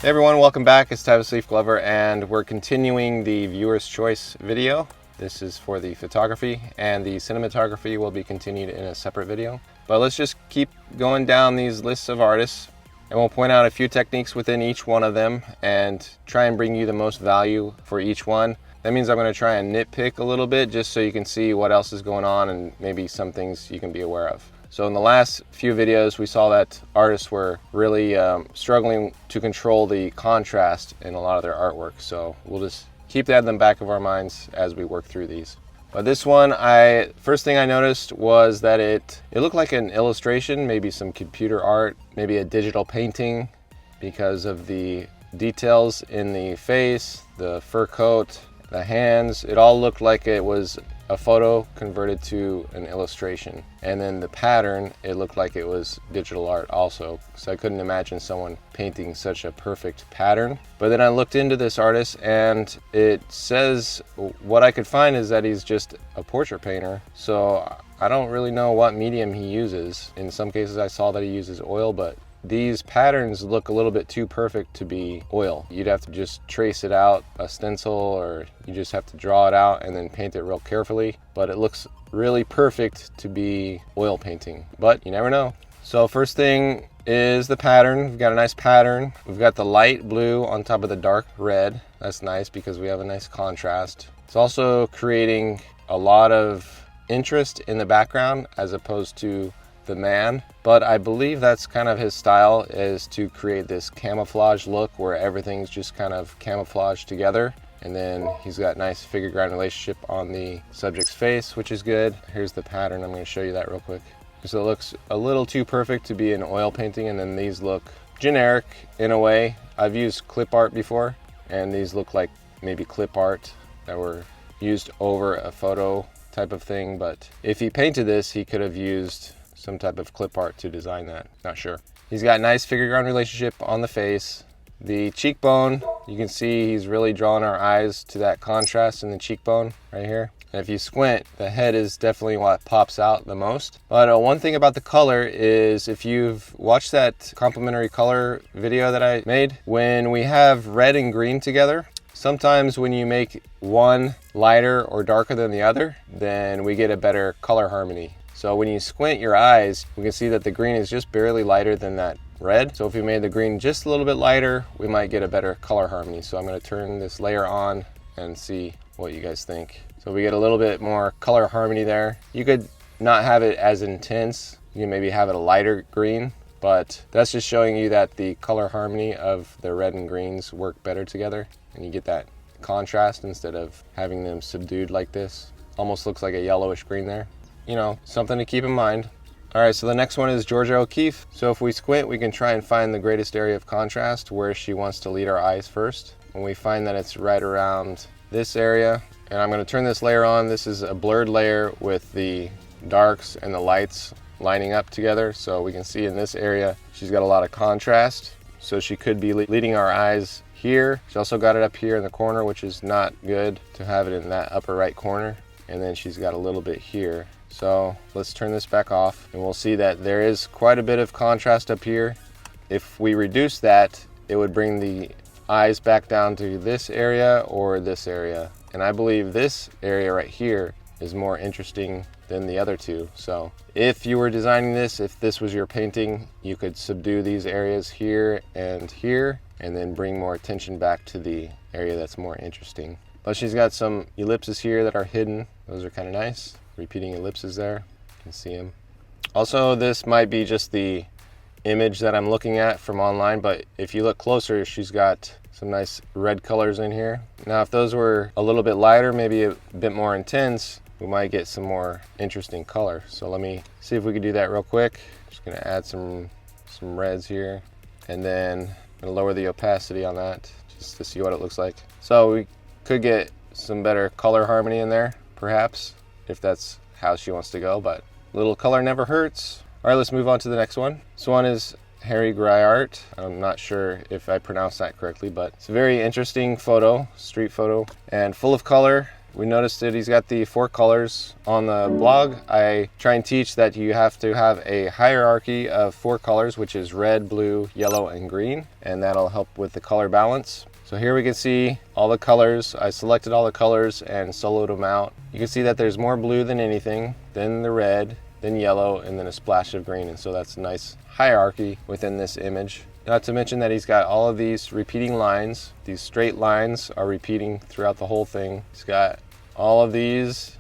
Hey everyone, welcome back. It's Travis Leaf Glover and we're continuing the viewer's choice video. This is for the photography, and the cinematography will be continued in a separate video. But let's just keep going down these lists of artists, and we'll point out a few techniques within each one of them and try and bring you the most value for each one. That means I'm going to try and nitpick a little bit just so you can see what else is going on and maybe some things you can be aware of. So in the last few videos, we saw that artists were really struggling to control the contrast in a lot of their artwork. So we'll just keep that in the back of our minds as we work through these. But this one, first thing I noticed was that it looked like an illustration, maybe some computer art, maybe a digital painting, because of the details in the face, the fur coat, the hands. It all looked like it was a photo converted to an illustration. And then the pattern, it looked like it was digital art also. So I couldn't imagine someone painting such a perfect pattern. But then I looked into this artist, and it says, what I could find is that he's just a portrait painter. So I don't really know what medium he uses. In some cases I saw that he uses oil, but these patterns look a little bit too perfect to be oil. You'd have to just trace it out, a stencil, or you just have to draw it out and then paint it real carefully. But it looks really perfect to be oil painting, but you never know. So first thing is the pattern. We've got a nice pattern. We've got the light blue on top of the dark red. That's nice because we have a nice contrast. It's also creating a lot of interest in the background as opposed to the man, but I believe that's kind of his style, is to create this camouflage look where everything's just kind of camouflaged together. And then he's got nice figure ground relationship on the subject's face, which is good. Here's the pattern. I'm going to show you that real quick. So it looks a little too perfect to be an oil painting, and then these look generic in a way. I've used clip art before, and these look like maybe clip art that were used over a photo type of thing. But if he painted this, he could have used some type of clip art to design that. Not sure. He's got nice figure ground relationship on the face. The cheekbone, you can see he's really drawing our eyes to that contrast in the cheekbone right here. And if you squint, the head is definitely what pops out the most. But one thing about the color is, if you've watched that complementary color video that I made, when we have red and green together, sometimes when you make one lighter or darker than the other, then we get a better color harmony. So when you squint your eyes, we can see that the green is just barely lighter than that red. So if we made the green just a little bit lighter, we might get a better color harmony. So I'm going to turn this layer on and see what you guys think. So we get a little bit more color harmony there. You could not have it as intense. You can maybe have it a lighter green, but that's just showing you that the color harmony of the red and greens work better together, and you get that contrast instead of having them subdued like this. Almost looks like a yellowish green there. You know, something to keep in mind. All right, so the next one is Georgia O'Keefe. So if we squint, we can try and find the greatest area of contrast where she wants to lead our eyes first. When we find that it's right around this area, and I'm going to turn this layer on. This is a blurred layer with the darks and the lights lining up together. So we can see in this area, she's got a lot of contrast. So she could be leading our eyes here. She also got it up here in the corner, which is not good to have it in that upper right corner. And then she's got a little bit here. So let's turn this back off, and we'll see that there is quite a bit of contrast up here. If we reduce that, it would bring the eyes back down to this area or this area. And I believe this area right here is more interesting than the other two. So if you were designing this, if this was your painting, you could subdue these areas here, and then bring more attention back to the area that's more interesting. But she's got some ellipses here that are hidden. Those are kind of nice. Repeating ellipses there. You can see them. Also, this might be just the image that I'm looking at from online, but if you look closer, she's got some nice red colors in here. Now, if those were a little bit lighter, maybe a bit more intense, we might get some more interesting color. So let me see if we can do that real quick. Just gonna add some reds here, and then I'm gonna lower the opacity on that just to see what it looks like. So we could get some better color harmony in there, perhaps, if that's how she wants to go, but a little color never hurts. All right, let's move on to the next one. This one is Harry Art. I'm not sure if I pronounced that correctly, but it's a very interesting photo, street photo, and full of color. We noticed that he's got the 4 colors. On the blog, I try and teach that you have to have a hierarchy of 4 colors, which is red, blue, yellow, and green, and that'll help with the color balance. So here we can see all the colors. I selected all the colors and soloed them out. You can see that there's more blue than anything, then the red, then yellow, and then a splash of green. And so that's a nice hierarchy within this image. Not to mention that he's got all of these repeating lines. These straight lines are repeating throughout the whole thing. He's got all of these,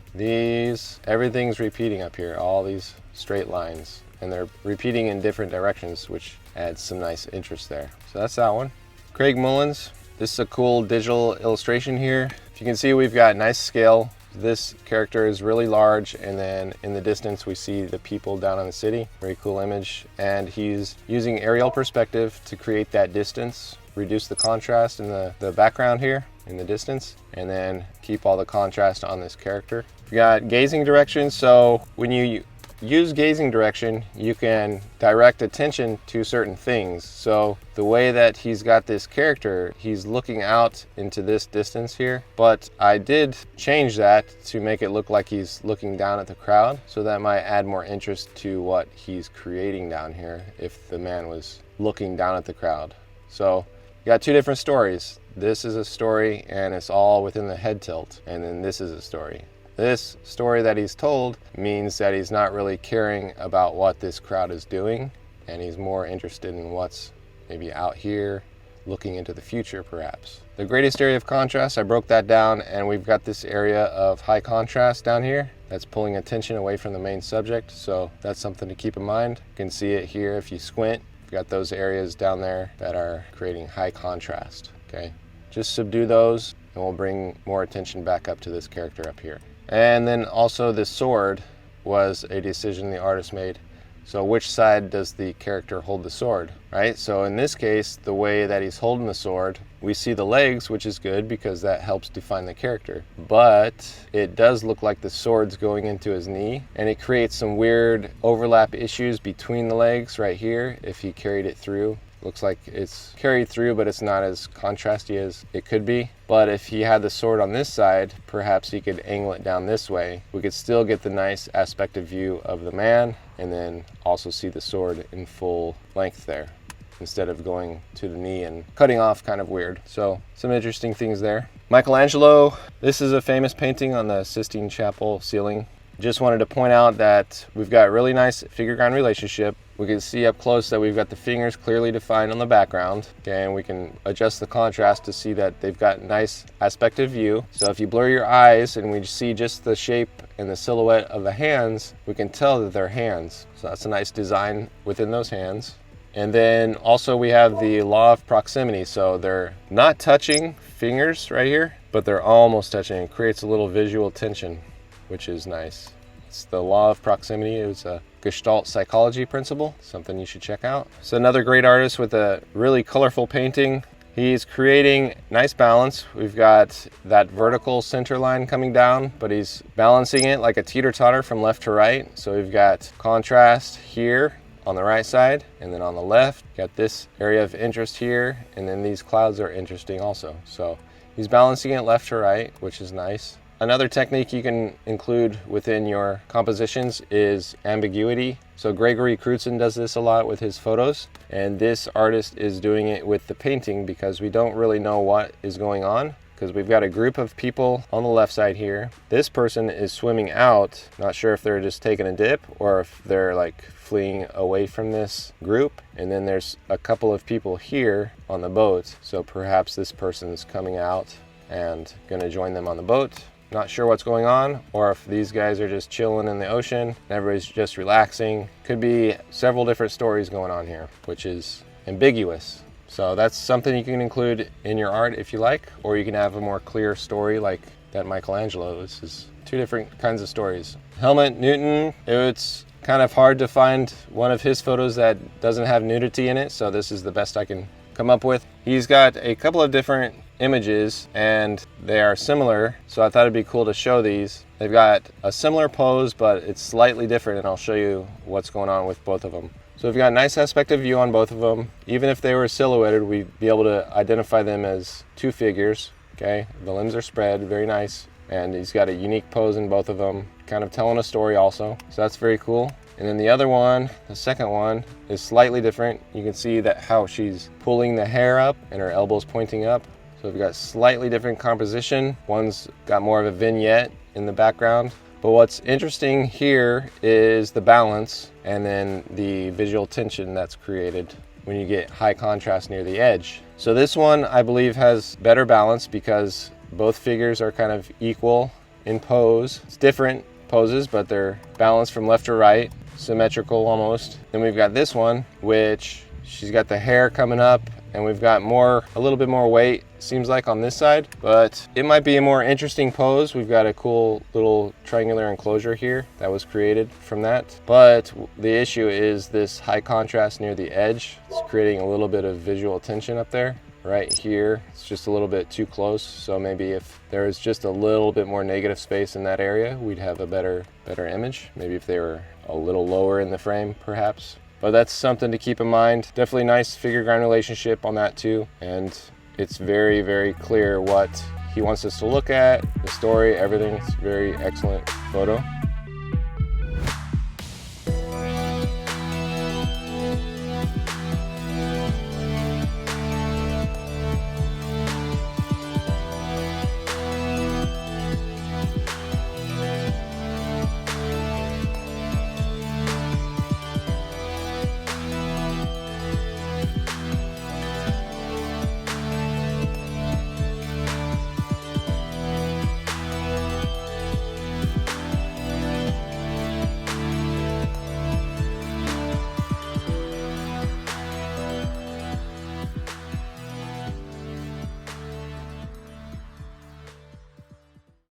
everything's repeating up here, all these straight lines. And they're repeating in different directions, which adds some nice interest there. So that's that one. Craig Mullins. This is a cool digital illustration here. If you can see, we've got nice scale. This character is really large, and then in the distance we see the people down in the city. Very cool image. And he's using aerial perspective to create that distance, reduce the contrast in the background here in the distance, and then keep all the contrast on this character. We got gazing direction. So when you use gazing direction, you can direct attention to certain things. So the way that he's got this character, he's looking out into this distance here, but I did change that to make it look like he's looking down at the crowd. So that might add more interest to what he's creating down here if the man was looking down at the crowd. So you got 2 different stories. This is a story and it's all within the head tilt, and then this is a story. This story that he's told means that he's not really caring about what this crowd is doing, and he's more interested in what's maybe out here, looking into the future perhaps. The greatest area of contrast, I broke that down, and we've got this area of high contrast down here that's pulling attention away from the main subject, so that's something to keep in mind. You can see it here if you squint. We've got those areas down there that are creating high contrast, okay? Just subdue those, and we'll bring more attention back up to this character up here. And then also the sword was a decision the artist made. So which side does the character hold the sword, right? So in this case, the way that he's holding the sword, we see the legs, which is good because that helps define the character. But it does look like the sword's going into his knee, and it creates some weird overlap issues between the legs right here if he carried it through. Looks like it's carried through, but it's not as contrasty as it could be. But if he had the sword on this side, perhaps he could angle it down this way. We could still get the nice aspect of view of the man, and then also see the sword in full length there, instead of going to the knee and cutting off kind of weird. So some interesting things there. Michelangelo, this is a famous painting on the Sistine Chapel ceiling. Just wanted to point out that we've got really nice figure-ground relationship. We can see up close that we've got the fingers clearly defined on the background, okay, and we can adjust the contrast to see that they've got nice aspect of view. So if you blur your eyes and we see just the shape and the silhouette of the hands, we can tell that they're hands. So that's a nice design within those hands. And then also we have the law of proximity. So they're not touching fingers right here, but they're almost touching. It creates a little visual tension, which is nice. It's the law of proximity. It was a Gestalt psychology principle, something you should check out. So another great artist with a really colorful painting. He's creating nice balance. We've got that vertical center line coming down, but he's balancing it like a teeter-totter from left to right. So we've got contrast here on the right side, and then on the left, got this area of interest here, and then these clouds are interesting also. So he's balancing it left to right, which is nice. Another technique you can include within your compositions is ambiguity. So Gregory Gregson does this a lot with his photos, and this artist is doing it with the painting because we don't really know what is going on, because we've got a group of people on the left side here. This person is swimming out, not sure if they're just taking a dip or if they're like fleeing away from this group. And then there's a couple of people here on the boat, so perhaps this person's coming out and gonna join them on the boat. Not sure what's going on, or if these guys are just chilling in the ocean and everybody's just relaxing. Could be several different stories going on here, which is ambiguous. So that's something you can include in your art if you like, or you can have a more clear story like that Michelangelo. This is 2 different kinds of stories. Helmetton, it's kind of hard to find one of his photos that doesn't have nudity in it, so this is the best I can come up with. He's got a couple of different images and they are similar, so I thought it'd be cool to show these. They've got a similar pose, but it's slightly different, and I'll show you what's going on with both of them. So we've got a nice aspect of view on both of them. Even if they were silhouetted, we'd be able to identify them as 2 figures. Okay, the limbs are spread, very nice. and he's got a unique pose in both of them, kind of telling a story also. So that's very cool. And then the other one, the second one, is slightly different. You can see that how she's pulling the hair up and her elbows pointing up. So we've got slightly different composition. One's got more of a vignette in the background. But what's interesting here is the balance and then the visual tension that's created when you get high contrast near the edge. So this one, I believe, has better balance because both figures are kind of equal in pose. It's different poses, but they're balanced from left to right, symmetrical almost. Then we've got this one, which she's got the hair coming up, and we've got a little bit more weight, seems like, on this side, but it might be a more interesting pose. We've got a cool little triangular enclosure here that was created from that. But the issue is this high contrast near the edge. It's creating a little bit of visual tension up there. Right here, it's just a little bit too close. So maybe if there was just a little bit more negative space in that area, we'd have a better image. Maybe if they were a little lower in the frame, perhaps. But that's something to keep in mind. Definitely nice figure ground relationship on that too. And it's very, very clear what he wants us to look at, the story, everything. It's a very excellent photo.